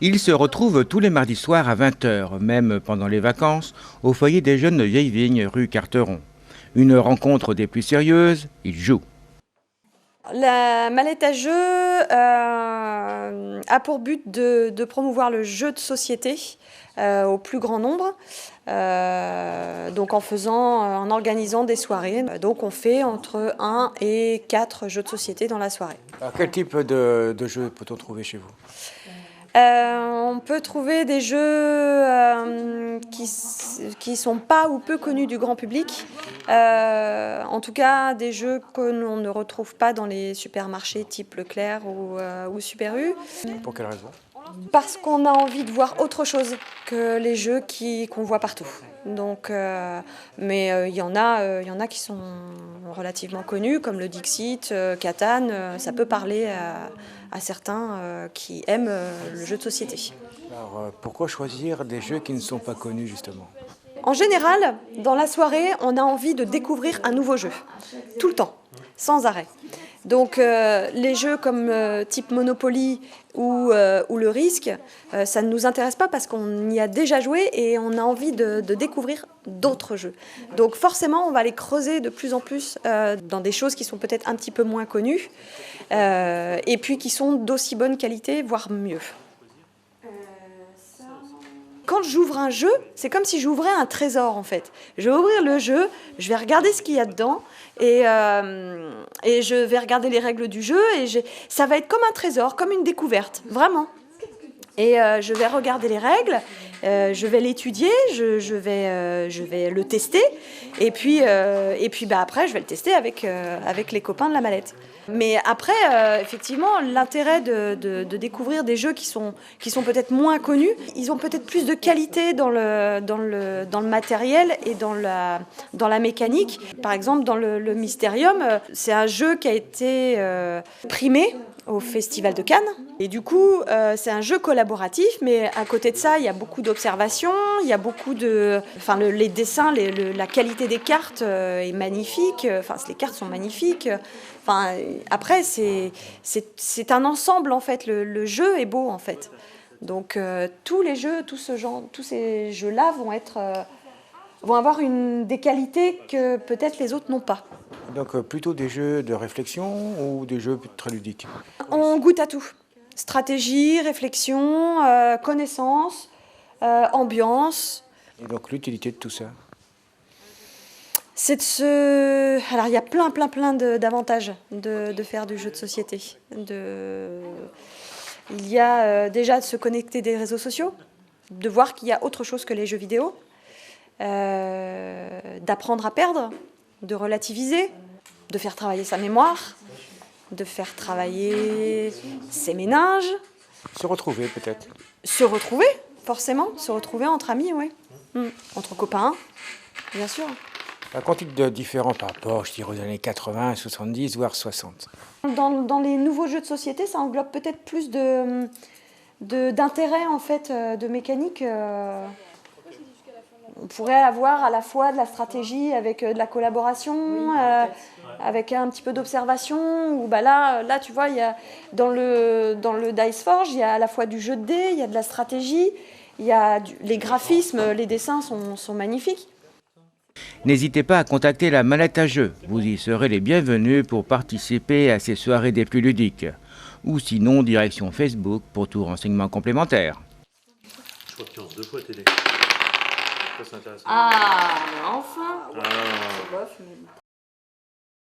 Ils se retrouvent tous les mardis soirs à 20 h, même pendant les vacances, au foyer des jeunes de Vieille-Vigne, rue Carteron. Une rencontre des plus sérieuses, ils jouent. La mallette à jeu a pour but de promouvoir le jeu de société au plus grand nombre, donc en organisant des soirées. Donc on fait entre 1 et 4 jeux de société dans la soirée. Alors, quel type de jeu peut-on trouver chez vous ? On peut trouver des jeux qui sont pas ou peu connus du grand public. En tout cas, des jeux que l'on ne retrouve pas dans les supermarchés type Leclerc ou Super U. Pour quelle raison ? Parce qu'on a envie de voir autre chose que les jeux qu'on voit partout. Donc, mais il y en a qui sont relativement connus, comme le Dixit, Catan. Ça peut parler à certains qui aiment le jeu de société. Alors, pourquoi choisir des jeux qui ne sont pas connus, justement ? En général, dans la soirée, on a envie de découvrir un nouveau jeu, tout le temps, sans arrêt. Donc les jeux comme type Monopoly ou le Risque, ça ne nous intéresse pas parce qu'on y a déjà joué et on a envie de découvrir d'autres jeux. Donc forcément, on va les creuser de plus en plus dans des choses qui sont peut-être un petit peu moins connues et puis qui sont d'aussi bonne qualité, voire mieux. Quand j'ouvre un jeu, c'est comme si j'ouvrais un trésor en fait. Je vais ouvrir le jeu, je vais regarder ce qu'il y a dedans et je vais regarder les règles du jeu et ça va être comme un trésor, comme une découverte, vraiment. Et je vais regarder les règles, je vais l'étudier, je vais le tester et puis après je vais le tester avec les copains de la mallette. Mais après, effectivement, l'intérêt de découvrir des jeux qui sont peut-être moins connus, ils ont peut-être plus de qualité dans le matériel et dans la mécanique. Par exemple, dans le Mysterium, c'est un jeu qui a été primé au Festival de Cannes. Et du coup, c'est un jeu collaboratif, mais à côté de ça, il y a beaucoup d'observations, il y a beaucoup les dessins, la qualité des cartes est magnifique, les cartes sont magnifiques. Après, c'est un ensemble, en fait, le jeu est beau, en fait. Donc, tous ces jeux-là vont avoir des qualités que peut-être les autres n'ont pas. Donc plutôt des jeux de réflexion ou des jeux très ludiques ? On goûte à tout. Stratégie, réflexion, connaissance, ambiance. Et donc l'utilité de tout ça ? Alors il y a plein d'avantages de faire du jeu de société. Il y a déjà de se connecter des réseaux sociaux, de voir qu'il y a autre chose que les jeux vidéo, d'apprendre à perdre, de relativiser, de faire travailler sa mémoire, de faire travailler ses méninges. Se retrouver peut-être ? Se retrouver, forcément, se retrouver entre amis, oui. Entre copains, bien sûr. Qu'en est-il de différent par rapport, je dirais, aux années 80, 70, voire 60 ? Dans les nouveaux jeux de société, ça englobe peut-être plus d'intérêt, en fait, de mécanique. On pourrait avoir à la fois de la stratégie avec de la collaboration, avec un petit peu d'observation. Où là, tu vois, dans le Dice Forge, il y a à la fois du jeu de dés, il y a de la stratégie, il y a les graphismes, les dessins sont magnifiques. N'hésitez pas à contacter la mallette à jeu. Vous y serez les bienvenus pour participer à ces soirées des plus ludiques. Ou sinon, direction Facebook pour tout renseignement complémentaire. Je crois qu'il lance 2 fois télé. Ça, c'est intéressant. Ah, enfin. Ah.